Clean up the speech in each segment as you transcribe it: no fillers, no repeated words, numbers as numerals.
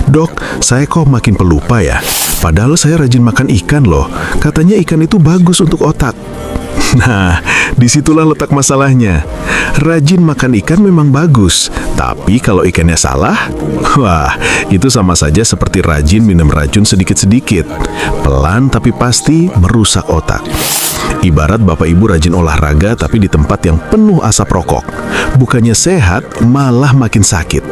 "Dok, saya kok makin pelupa ya? Padahal saya rajin makan ikan loh. Katanya ikan itu bagus untuk otak." Nah, disitulah letak masalahnya. Rajin makan ikan memang bagus, tapi kalau ikannya salah, wah, itu sama saja seperti rajin minum racun sedikit-sedikit. Pelan tapi pasti merusak otak. Ibarat bapak ibu rajin olahraga tapi di tempat yang penuh asap rokok. Bukannya sehat, malah makin sakit.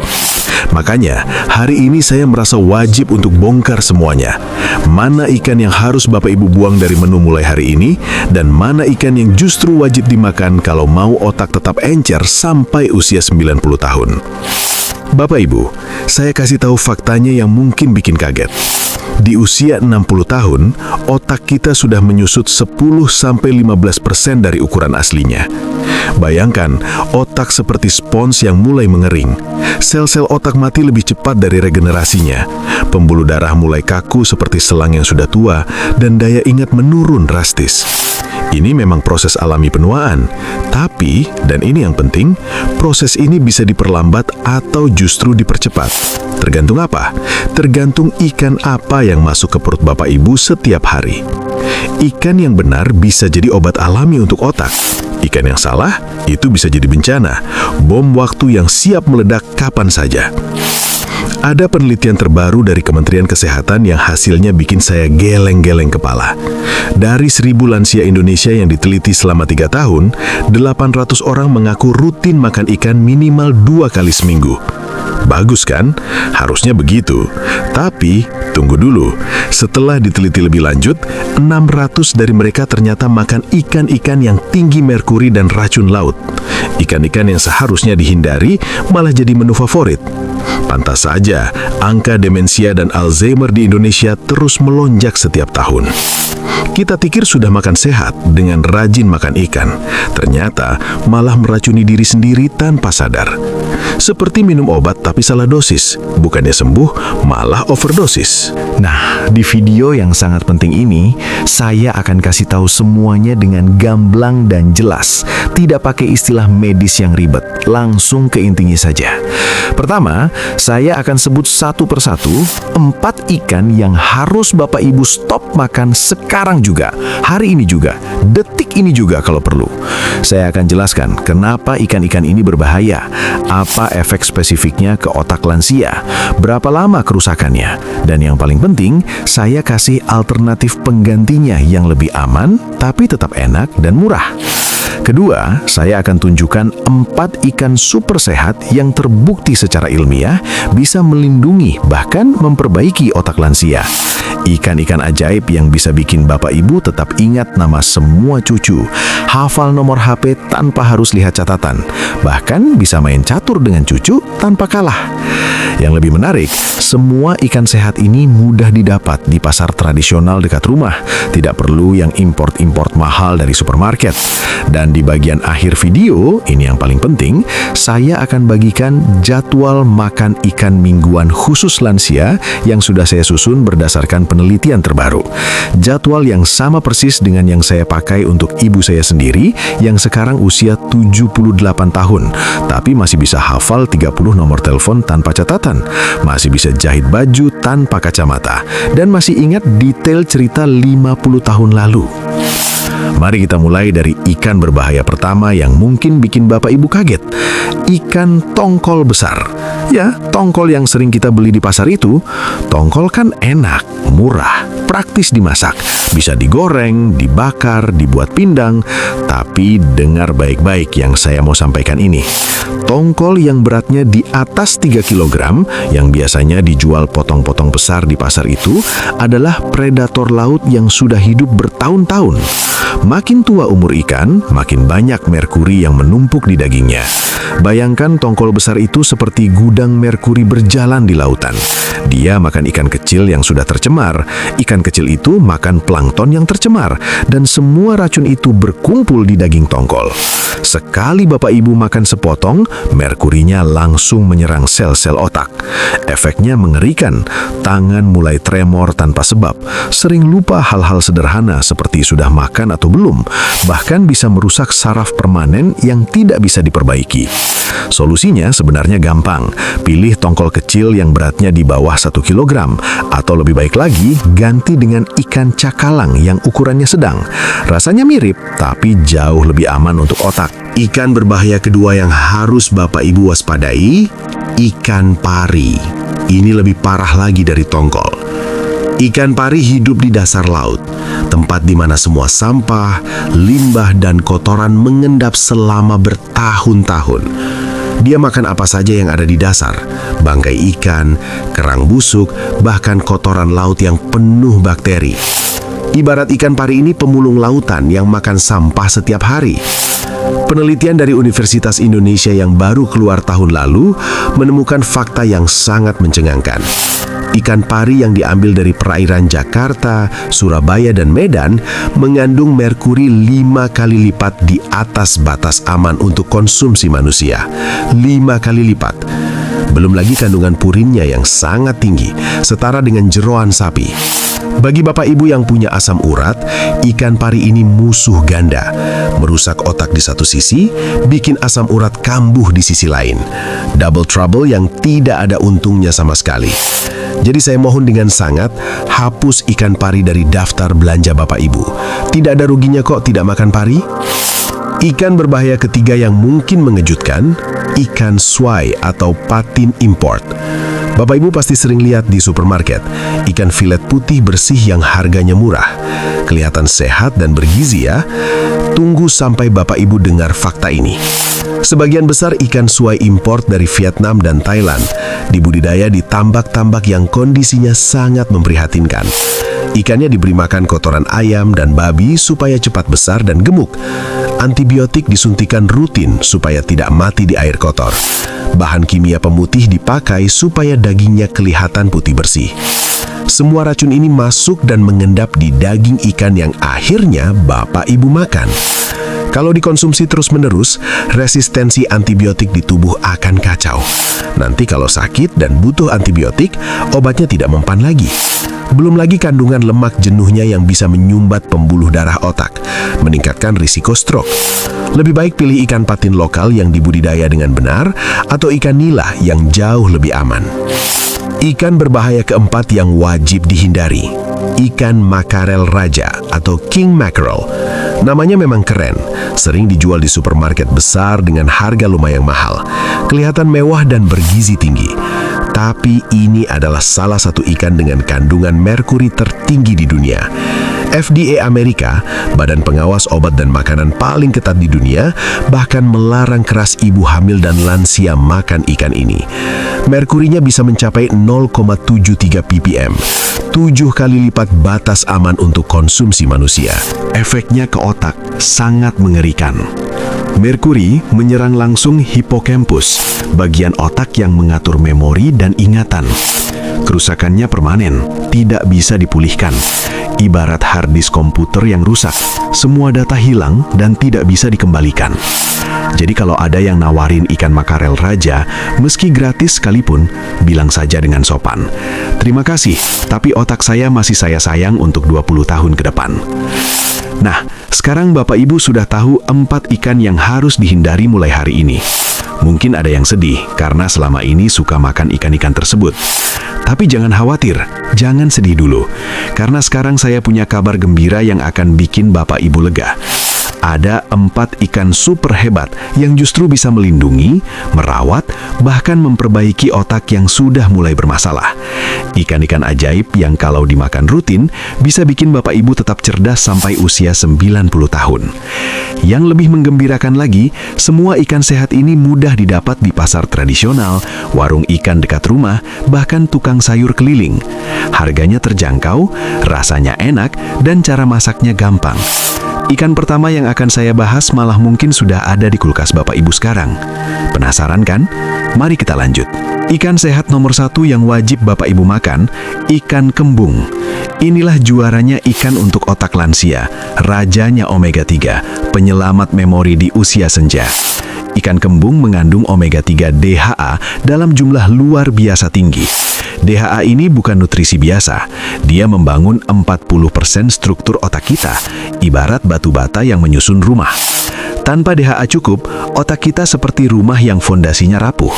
Makanya, hari ini saya merasa wajib untuk bongkar semuanya. Mana ikan yang harus Bapak Ibu buang dari menu mulai hari ini, dan mana ikan yang justru wajib dimakan kalau mau otak tetap encer sampai usia 90 tahun. Bapak Ibu, saya kasih tahu faktanya yang mungkin bikin kaget. Di usia 60 tahun, otak kita sudah menyusut 10-15% dari ukuran aslinya. Bayangkan, otak seperti spons yang mulai mengering. Sel-sel otak mati lebih cepat dari regenerasinya. Pembuluh darah mulai kaku seperti selang yang sudah tua, dan daya ingat menurun drastis. Ini memang proses alami penuaan, tapi, dan ini yang penting, proses ini bisa diperlambat atau justru dipercepat. Tergantung apa? Tergantung ikan apa yang masuk ke perut Bapak Ibu setiap hari. Ikan yang benar bisa jadi obat alami untuk otak. Ikan yang salah, itu bisa jadi bencana, bom waktu yang siap meledak kapan saja. Ada penelitian terbaru dari Kementerian Kesehatan yang hasilnya bikin saya geleng-geleng kepala. Dari 1.000 lansia Indonesia yang diteliti selama 3 tahun, 800 orang mengaku rutin makan ikan minimal 2 kali seminggu. Bagus kan? Harusnya begitu. Tapi, tunggu dulu. Setelah diteliti lebih lanjut, 600 dari mereka ternyata makan ikan-ikan yang tinggi merkuri dan racun laut. Ikan-ikan yang seharusnya dihindari malah jadi menu favorit. Pantas saja, angka demensia dan Alzheimer di Indonesia terus melonjak setiap tahun. Kita pikir sudah makan sehat dengan rajin makan ikan. Ternyata malah meracuni diri sendiri tanpa sadar. Seperti minum obat tapi salah dosis. Bukannya sembuh, malah overdosis. Nah, di video yang sangat penting ini, saya akan kasih tahu semuanya dengan gamblang dan jelas. Tidak pakai istilah medis yang ribet, langsung ke intinya saja. Pertama, saya akan sebut satu persatu 4 ikan yang harus Bapak Ibu stop makan sekarang juga, hari ini juga, detik ini juga kalau perlu. Saya akan jelaskan kenapa ikan-ikan ini berbahaya, apa efek spesifiknya ke otak lansia, berapa lama kerusakannya, dan yang paling penting, saya kasih alternatif penggantinya yang lebih aman, tapi tetap enak dan murah. Kedua, saya akan tunjukkan 4 ikan super sehat yang terbukti secara ilmiah bisa melindungi bahkan memperbaiki otak lansia. Ikan-ikan ajaib yang bisa bikin Bapak Ibu tetap ingat nama semua cucu, hafal nomor HP tanpa harus lihat catatan, bahkan bisa main catur dengan cucu tanpa kalah. Yang lebih menarik, semua ikan sehat ini mudah didapat di pasar tradisional dekat rumah, tidak perlu yang import-import mahal dari supermarket. Dan di bagian akhir video, ini yang paling penting, saya akan bagikan jadwal makan ikan mingguan khusus lansia yang sudah saya susun berdasarkan penelitian terbaru. Jadwal yang sama persis dengan yang saya pakai untuk ibu saya sendiri yang sekarang usia 78 tahun, tapi masih bisa hafal 30 nomor telepon tanpa catatan, masih bisa jahit baju tanpa kacamata, dan masih ingat detail cerita 50 tahun lalu. Mari kita mulai dari ikan berbahaya pertama yang mungkin bikin Bapak Ibu kaget. Ikan tongkol besar. Ya, tongkol yang sering kita beli di pasar itu. Tongkol kan enak, murah, praktis dimasak. Bisa digoreng, dibakar, dibuat pindang. Tapi dengar baik-baik yang saya mau sampaikan ini. Tongkol yang beratnya di atas 3 kg, yang biasanya dijual potong-potong besar di pasar itu, adalah predator laut yang sudah hidup bertahun-tahun. Makin tua umur ikan, makin banyak merkuri yang menumpuk di dagingnya. Bayangkan tongkol besar itu seperti gudang merkuri berjalan di lautan. Dia makan ikan kecil yang sudah tercemar, ikan kecil itu makan plankton yang tercemar, dan semua racun itu berkumpul di daging tongkol. Sekali Bapak Ibu makan sepotong, merkurinya langsung menyerang sel-sel otak. Efeknya mengerikan, tangan mulai tremor tanpa sebab, sering lupa hal-hal sederhana seperti sudah makan atau belum, bahkan bisa merusak saraf permanen yang tidak bisa diperbaiki. Solusinya sebenarnya gampang. Pilih tongkol kecil yang beratnya di bawah 1 kilogram, atau lebih baik lagi, ganti dengan ikan cakalang yang ukurannya sedang. Rasanya mirip, tapi jauh lebih aman untuk otak. Ikan berbahaya kedua yang harus Bapak Ibu waspadai, ikan pari. Ini lebih parah lagi dari tongkol. Ikan pari hidup di dasar laut, tempat di mana semua sampah, limbah, dan kotoran mengendap selama bertahun-tahun. Dia makan apa saja yang ada di dasar, bangkai ikan, kerang busuk, bahkan kotoran laut yang penuh bakteri. Ibarat ikan pari ini pemulung lautan yang makan sampah setiap hari. Penelitian dari Universitas Indonesia yang baru keluar tahun lalu menemukan fakta yang sangat mencengangkan. Ikan pari yang diambil dari perairan Jakarta, Surabaya, dan Medan mengandung merkuri 5 kali lipat di atas batas aman untuk konsumsi manusia. 5 kali lipat. Belum lagi kandungan purinnya yang sangat tinggi, setara dengan jeroan sapi. Bagi Bapak Ibu yang punya asam urat, ikan pari ini musuh ganda. Merusak otak di satu sisi, bikin asam urat kambuh di sisi lain. Double trouble yang tidak ada untungnya sama sekali. Jadi saya mohon dengan sangat, hapus ikan pari dari daftar belanja Bapak Ibu. Tidak ada ruginya kok tidak makan pari. Ikan berbahaya ketiga yang mungkin mengejutkan, ikan swai atau patin import. Bapak Ibu pasti sering lihat di supermarket, ikan filet putih bersih yang harganya murah. Kelihatan sehat dan bergizi ya. Tunggu sampai Bapak Ibu dengar fakta ini. Sebagian besar ikan swai import dari Vietnam dan Thailand dibudidaya di tambak-tambak yang kondisinya sangat memprihatinkan. Ikannya diberi makan kotoran ayam dan babi supaya cepat besar dan gemuk. Antibiotik disuntikan rutin supaya tidak mati di air kotor. Bahan kimia pemutih dipakai supaya dagingnya kelihatan putih bersih. Semua racun ini masuk dan mengendap di daging ikan yang akhirnya Bapak Ibu makan. Kalau dikonsumsi terus-menerus, resistensi antibiotik di tubuh akan kacau. Nanti kalau sakit dan butuh antibiotik, obatnya tidak mempan lagi. Belum lagi kandungan lemak jenuhnya yang bisa menyumbat pembuluh darah otak, meningkatkan risiko stroke. Lebih baik pilih ikan patin lokal yang dibudidaya dengan benar atau ikan nila yang jauh lebih aman. Ikan berbahaya keempat yang wajib dihindari, ikan makarel raja atau king mackerel. Namanya memang keren, sering dijual di supermarket besar dengan harga lumayan mahal. Kelihatan mewah dan bergizi tinggi. Tapi ini adalah salah satu ikan dengan kandungan merkuri tertinggi di dunia. FDA Amerika, Badan Pengawas Obat dan Makanan paling ketat di dunia, bahkan melarang keras ibu hamil dan lansia makan ikan ini. Merkurinya bisa mencapai 0,73 ppm, 7 kali lipat batas aman untuk konsumsi manusia. Efeknya ke otak sangat mengerikan. Merkuri menyerang langsung hipokampus, bagian otak yang mengatur memori dan ingatan. Kerusakannya permanen, tidak bisa dipulihkan. Ibarat hard disk komputer yang rusak, semua data hilang dan tidak bisa dikembalikan. Jadi kalau ada yang nawarin ikan makarel raja, meski gratis sekalipun, bilang saja dengan sopan, "Terima kasih, tapi otak saya masih saya sayang untuk 20 tahun ke depan." Nah, sekarang Bapak Ibu sudah tahu 4 ikan yang harus dihindari mulai hari ini. Mungkin ada yang sedih karena selama ini suka makan ikan-ikan tersebut. Tapi jangan khawatir, jangan sedih dulu. Karena sekarang saya punya kabar gembira yang akan bikin Bapak Ibu lega. Ada 4 ikan super hebat yang justru bisa melindungi, merawat, bahkan memperbaiki otak yang sudah mulai bermasalah. Ikan-ikan ajaib yang kalau dimakan rutin bisa bikin Bapak Ibu tetap cerdas sampai usia 90 tahun. Yang lebih menggembirakan lagi, semua ikan sehat ini mudah didapat di pasar tradisional, warung ikan dekat rumah, bahkan tukang sayur keliling. Harganya terjangkau, rasanya enak, dan cara masaknya gampang. Ikan pertama yang akan saya bahas malah mungkin sudah ada di kulkas Bapak Ibu sekarang. Penasaran kan? Mari kita lanjut. Ikan sehat nomor 1 yang wajib Bapak Ibu makan, ikan kembung. Inilah juaranya ikan untuk otak lansia, rajanya omega 3, penyelamat memori di usia senja. Ikan kembung mengandung omega 3 DHA dalam jumlah luar biasa tinggi. DHA ini bukan nutrisi biasa, dia membangun 40% struktur otak kita, ibarat batu bata yang menyusun rumah. Tanpa DHA cukup, otak kita seperti rumah yang fondasinya rapuh.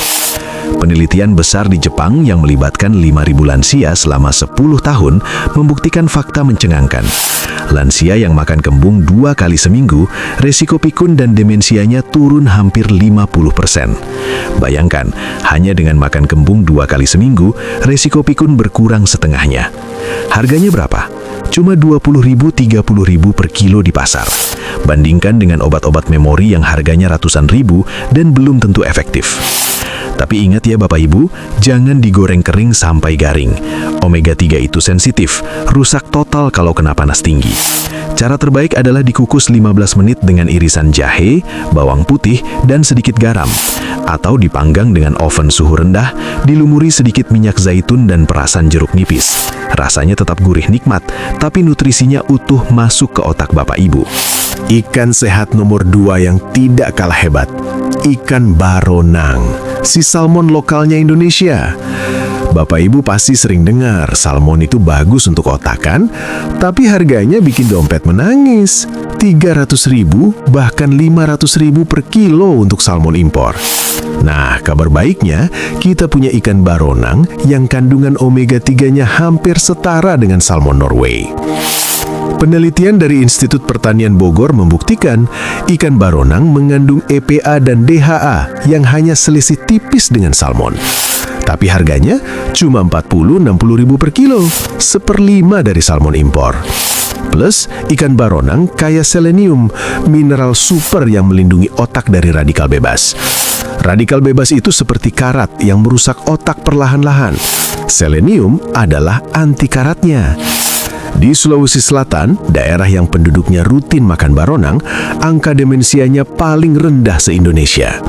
Penelitian besar di Jepang yang melibatkan 5.000 lansia selama 10 tahun membuktikan fakta mencengangkan. Lansia yang makan kembung 2 kali seminggu, resiko pikun dan demensianya turun hampir 50%. Bayangkan, hanya dengan makan kembung 2 kali seminggu, resiko pikun berkurang setengahnya. Harganya berapa? Cuma 20.000, 30.000 per kilo di pasar. Bandingkan dengan obat-obat memori yang harganya ratusan ribu dan belum tentu efektif. Tapi ingat ya Bapak Ibu, jangan digoreng kering sampai garing. Omega 3 itu sensitif, rusak total kalau kena panas tinggi. Cara terbaik adalah dikukus 15 menit dengan irisan jahe, bawang putih, dan sedikit garam. Atau dipanggang dengan oven suhu rendah, dilumuri sedikit minyak zaitun dan perasan jeruk nipis. Rasanya tetap gurih nikmat, tapi nutrisinya utuh masuk ke otak Bapak Ibu. Ikan sehat nomor 2 yang tidak kalah hebat, ikan baronang, si salmon lokalnya Indonesia. Bapak Ibu pasti sering dengar salmon itu bagus untuk otak kan? Tapi harganya bikin dompet menangis. 300.000 bahkan 500.000 per kilo untuk salmon impor. Nah, kabar baiknya kita punya ikan baronang yang kandungan omega 3-nya hampir setara dengan salmon Norway. Penelitian dari Institut Pertanian Bogor membuktikan ikan baronang mengandung EPA dan DHA yang hanya selisih tipis dengan salmon. Tapi harganya cuma 40-60 ribu per kilo, 1/5 dari salmon impor. Plus, ikan baronang kaya selenium, mineral super yang melindungi otak dari radikal bebas. Radikal bebas itu seperti karat yang merusak otak perlahan-lahan. Selenium adalah anti karatnya. Di Sulawesi Selatan, daerah yang penduduknya rutin makan baronang, angka demensianya paling rendah se-Indonesia.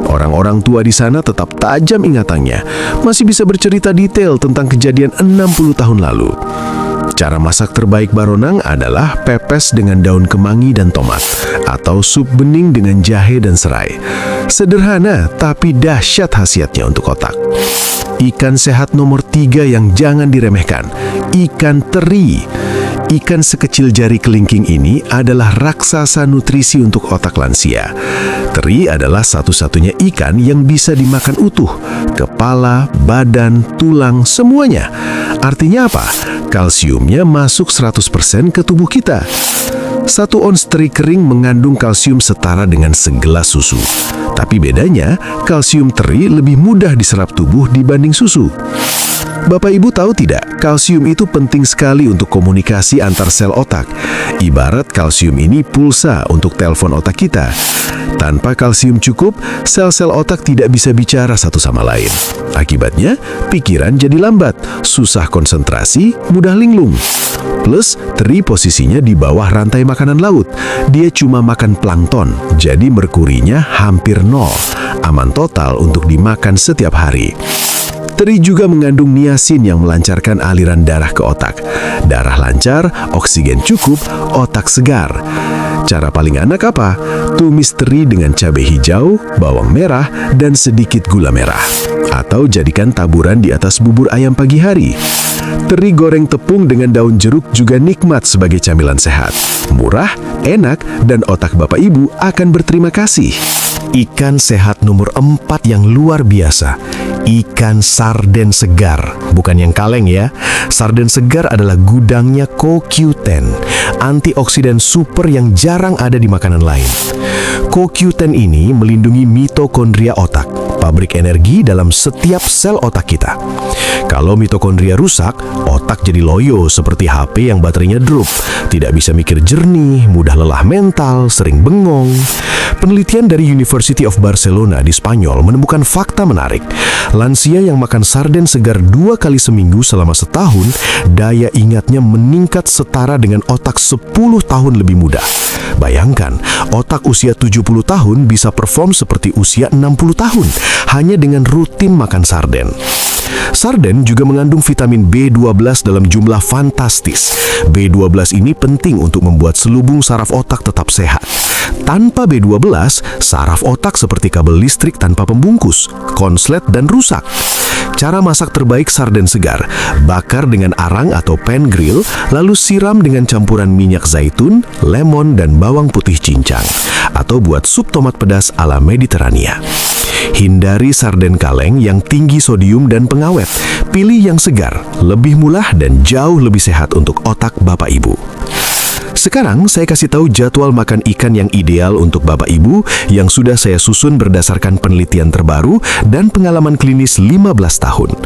Orang-orang tua di sana tetap tajam ingatannya, masih bisa bercerita detail tentang kejadian 60 tahun lalu. Cara masak terbaik baronang adalah pepes dengan daun kemangi dan tomat, atau sup bening dengan jahe dan serai. Sederhana, tapi dahsyat khasiatnya untuk otak. Ikan sehat nomor 3 yang jangan diremehkan, ikan teri. Ikan sekecil jari kelingking ini adalah raksasa nutrisi untuk otak lansia. Teri adalah satu-satunya ikan yang bisa dimakan utuh. Kepala, badan, tulang, semuanya. Artinya apa? Kalsiumnya masuk 100% ke tubuh kita. 1 ons teri kering mengandung kalsium setara dengan segelas susu. Tapi bedanya, kalsium teri lebih mudah diserap tubuh dibanding susu. Bapak Ibu tahu tidak, kalsium itu penting sekali untuk komunikasi antar sel otak. Ibarat kalsium ini pulsa untuk telepon otak kita. Tanpa kalsium cukup, sel-sel otak tidak bisa bicara satu sama lain. Akibatnya, pikiran jadi lambat, susah konsentrasi, mudah linglung. Plus, teri posisinya di bawah rantai makanan laut. Dia cuma makan plankton, jadi merkurinya hampir 0. Aman total untuk dimakan setiap hari. Teri juga mengandung niacin yang melancarkan aliran darah ke otak. Darah lancar, oksigen cukup, otak segar. Cara paling enak apa? Tumis teri dengan cabai hijau, bawang merah, dan sedikit gula merah. Atau jadikan taburan di atas bubur ayam pagi hari. Teri goreng tepung dengan daun jeruk juga nikmat sebagai camilan sehat. Murah, enak, dan otak Bapak Ibu akan berterima kasih. Ikan sehat nomor 4 yang luar biasa, ikan sarden segar. Bukan yang kaleng ya. Sarden segar adalah gudangnya CoQ10, antioksidan super yang jarang ada di makanan lain. CoQ10 ini melindungi mitokondria otak, pabrik energi dalam setiap sel otak kita. Kalau mitokondria rusak, otak jadi loyo seperti HP yang baterainya drop. Tidak bisa mikir jernih, mudah lelah mental, sering bengong. Penelitian dari University of Barcelona di Spanyol menemukan fakta menarik. Lansia yang makan sarden segar 2 kali seminggu selama setahun, daya ingatnya meningkat setara dengan otak 10 tahun lebih muda. Bayangkan, otak usia 70 tahun bisa perform seperti usia 60 tahun, hanya dengan rutin makan sarden. Sarden juga mengandung vitamin B12 dalam jumlah fantastis. B12 ini penting untuk membuat selubung saraf otak tetap sehat. Tanpa B12, saraf otak seperti kabel listrik tanpa pembungkus, konslet dan rusak. Cara masak terbaik sarden segar, bakar dengan arang atau pan grill, lalu siram dengan campuran minyak zaitun, lemon, dan bawang putih cincang. Atau buat sup tomat pedas ala Mediterania. Hindari sarden kaleng yang tinggi sodium dan pengawet. Pilih yang segar, lebih murah dan jauh lebih sehat untuk otak Bapak Ibu. Sekarang saya kasih tahu jadwal makan ikan yang ideal untuk Bapak Ibu yang sudah saya susun berdasarkan penelitian terbaru dan pengalaman klinis 15 tahun.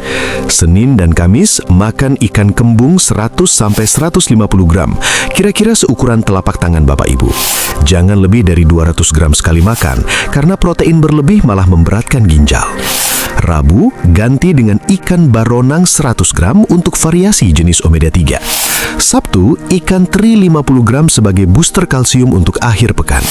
Senin dan Kamis makan ikan kembung 100-150 gram, kira-kira seukuran telapak tangan Bapak Ibu. Jangan lebih dari 200 gram sekali makan, karena protein berlebih malah memberatkan ginjal. Rabu, ganti dengan ikan baronang 100 gram untuk variasi jenis omega 3. Sabtu, ikan teri 50 gram sebagai booster kalsium untuk akhir pekan.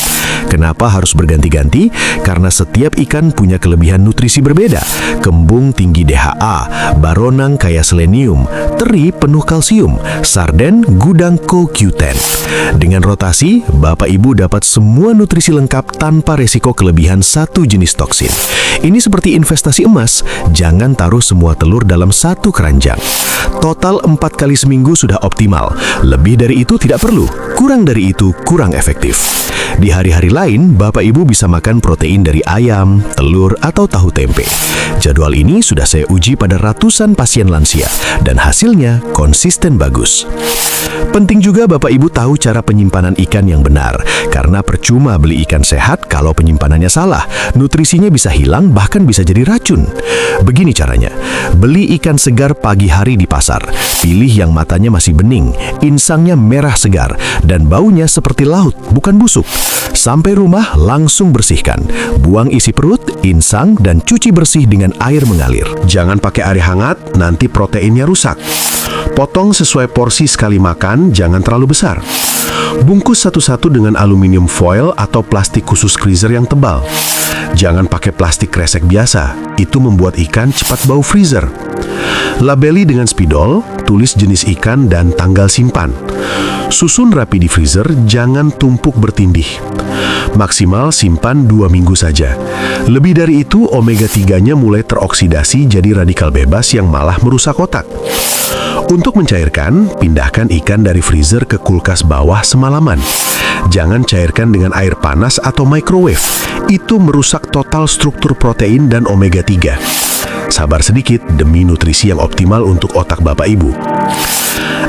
Kenapa harus berganti-ganti? Karena setiap ikan punya kelebihan nutrisi berbeda. Kembung tinggi DHA, baronang kaya selenium, teri penuh kalsium, sarden gudang CoQ10. Dengan rotasi, Bapak Ibu dapat semua nutrisi lengkap tanpa resiko kelebihan satu jenis toksin. Ini seperti investasi emas, jangan taruh semua telur dalam satu keranjang. Total 4 kali seminggu sudah optimal. Lebih dari itu tidak perlu, kurang dari itu kurang efektif. Di hari-hari lain, Bapak Ibu bisa makan protein dari ayam, telur, atau tahu tempe. Jadwal ini sudah saya uji pada ratusan pasien lansia, dan hasilnya konsisten bagus. Penting juga Bapak Ibu tahu cara penyimpanan ikan yang benar, karena percuma beli ikan sehat kalau penyimpanannya salah. Nutrisinya bisa hilang, bahkan bisa jadi racun. Begini caranya, beli ikan segar pagi hari di pasar. Pilih yang matanya masih bening, insangnya merah segar, dan baunya seperti laut, bukan busuk. Sampai rumah langsung bersihkan. Buang isi perut, insang, dan cuci bersih dengan air mengalir. Jangan pakai air hangat, nanti proteinnya rusak. Potong sesuai porsi sekali makan, jangan terlalu besar. Bungkus satu-satu dengan aluminium foil atau plastik khusus freezer yang tebal. Jangan pakai plastik kresek biasa, itu membuat ikan cepat bau freezer. Labeli dengan spidol, tulis jenis ikan dan tanggal simpan. Susun rapi di freezer, jangan tumpuk bertindih. Maksimal simpan 2 minggu saja. Lebih dari itu, omega 3-nya mulai teroksidasi jadi radikal bebas yang malah merusak otak. Untuk mencairkan, pindahkan ikan dari freezer ke kulkas bawah semalaman. Jangan cairkan dengan air panas atau microwave. Itu merusak total struktur protein dan omega 3. Sabar sedikit demi nutrisi yang optimal untuk otak Bapak Ibu.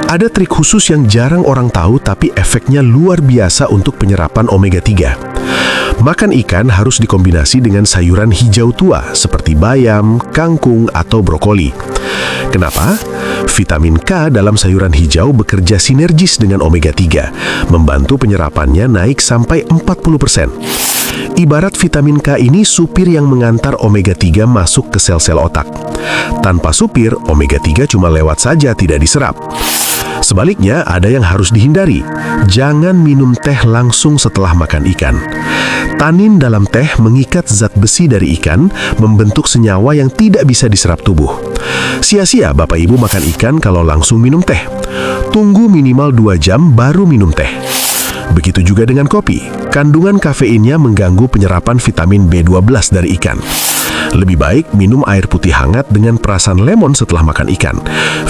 Ada trik khusus yang jarang orang tahu tapi efeknya luar biasa untuk penyerapan omega 3. Makan ikan harus dikombinasi dengan sayuran hijau tua seperti bayam, kangkung, atau brokoli. Kenapa? Vitamin K dalam sayuran hijau bekerja sinergis dengan omega 3, membantu penyerapannya naik sampai 40%. Ibarat vitamin K ini supir yang mengantar omega 3 masuk ke sel-sel otak. Tanpa supir, omega 3 cuma lewat saja, tidak diserap. Sebaliknya, ada yang harus dihindari. Jangan minum teh langsung setelah makan ikan. Tanin dalam teh mengikat zat besi dari ikan, membentuk senyawa yang tidak bisa diserap tubuh. Sia-sia Bapak Ibu makan ikan kalau langsung minum teh. Tunggu minimal 2 jam baru minum teh. Begitu juga dengan kopi. Kandungan kafeinnya mengganggu penyerapan vitamin B12 dari ikan. Lebih baik minum air putih hangat dengan perasan lemon setelah makan ikan.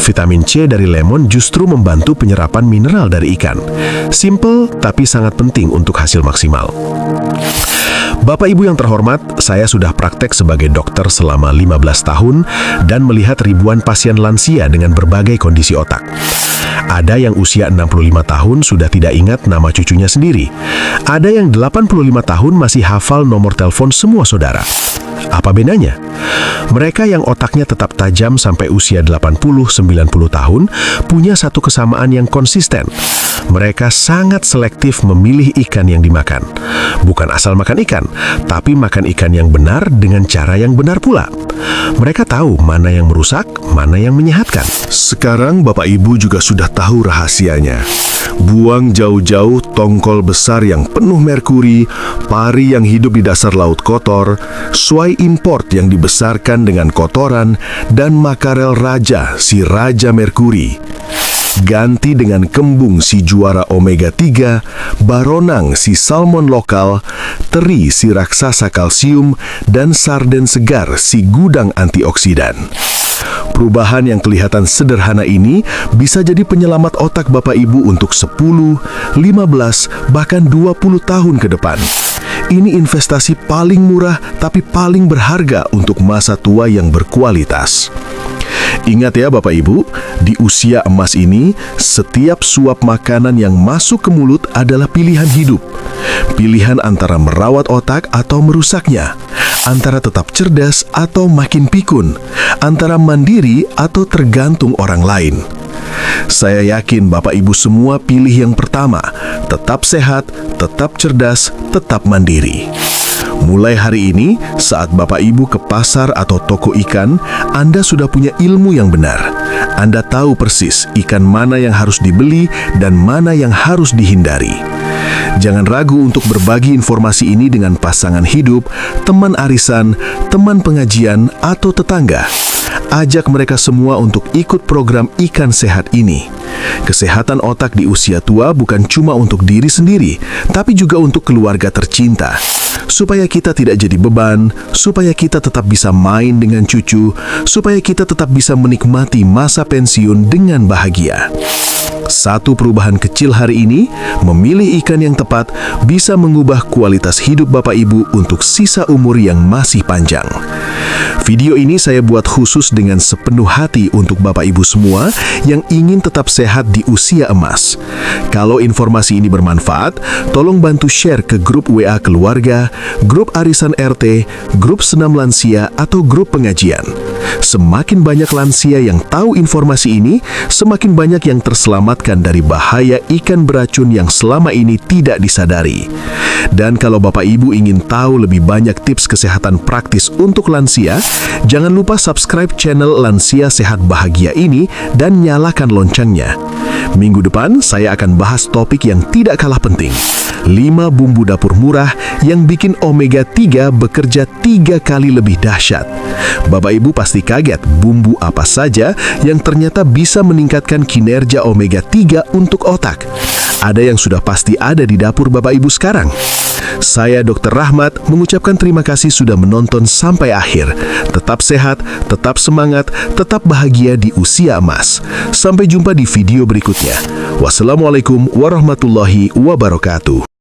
Vitamin C dari lemon justru membantu penyerapan mineral dari ikan. Simple tapi sangat penting untuk hasil maksimal. Bapak Ibu yang terhormat, saya sudah praktek sebagai dokter selama 15 tahun dan melihat ribuan pasien lansia dengan berbagai kondisi otak. Ada yang usia 65 tahun sudah tidak ingat nama cucunya sendiri. Ada yang 85 tahun masih hafal nomor telepon semua saudara. Apa bedanya? Mereka yang otaknya tetap tajam sampai usia 80-90 tahun punya satu kesamaan yang konsisten. Mereka sangat selektif memilih ikan yang dimakan. Bukan asal makan ikan, tapi makan ikan yang benar dengan cara yang benar pula. Mereka tahu mana yang merusak, mana yang menyehatkan. Sekarang Bapak Ibu juga sudah tahu rahasianya. Buang jauh-jauh tongkol besar yang penuh merkuri, pari yang hidup di dasar laut kotor, swai import yang dibesarkan dengan kotoran, dan makarel raja, si raja merkuri. Ganti dengan kembung si juara omega 3, baronang si salmon lokal, teri si raksasa kalsium, dan sarden segar si gudang antioksidan. Perubahan yang kelihatan sederhana ini bisa jadi penyelamat otak Bapak Ibu untuk 10, 15, bahkan 20 tahun ke depan. Ini investasi paling murah tapi paling berharga untuk masa tua yang berkualitas. Ingat ya Bapak Ibu, di usia emas ini, setiap suap makanan yang masuk ke mulut adalah pilihan hidup. Pilihan antara merawat otak atau merusaknya, antara tetap cerdas atau makin pikun, antara mandiri atau tergantung orang lain. Saya yakin Bapak Ibu semua pilih yang pertama, tetap sehat, tetap cerdas, tetap mandiri. Mulai hari ini, saat Bapak Ibu ke pasar atau toko ikan, Anda sudah punya ilmu yang benar. Anda tahu persis ikan mana yang harus dibeli dan mana yang harus dihindari. Jangan ragu untuk berbagi informasi ini dengan pasangan hidup, teman arisan, teman pengajian, atau tetangga. Ajak mereka semua untuk ikut program Ikan Sehat ini. Kesehatan otak di usia tua bukan cuma untuk diri sendiri, tapi juga untuk keluarga tercinta. Supaya kita tidak jadi beban, supaya kita tetap bisa main dengan cucu, supaya kita tetap bisa menikmati masa pensiun dengan bahagia. Satu perubahan kecil hari ini, memilih ikan yang tepat, bisa mengubah kualitas hidup Bapak Ibu untuk sisa umur yang masih panjang. Video ini saya buat khusus dengan sepenuh hati untuk Bapak Ibu semua yang ingin tetap sehat di usia emas. Kalau informasi ini bermanfaat, tolong bantu share ke grup WA keluarga, grup arisan RT, grup senam lansia, atau grup pengajian. Semakin banyak lansia yang tahu informasi ini, semakin banyak yang terselamatkan dari bahaya ikan beracun yang selama ini tidak disadari. Dan kalau Bapak Ibu ingin tahu lebih banyak tips kesehatan praktis untuk lansia, jangan lupa subscribe channel Lansia Sehat Bahagia ini dan nyalakan loncengnya. Minggu depan saya akan bahas topik yang tidak kalah penting. 5 bumbu dapur murah yang bikin omega 3 bekerja 3 kali lebih dahsyat. Bapak Ibu pasti kaget bumbu apa saja yang ternyata bisa meningkatkan kinerja omega 3 untuk otak. Ada yang sudah pasti ada di dapur Bapak Ibu sekarang. Saya Dr. Rahmat mengucapkan terima kasih sudah menonton sampai akhir. Tetap sehat, tetap semangat, tetap bahagia di usia emas. Sampai jumpa di video berikutnya. Wassalamualaikum warahmatullahi wabarakatuh.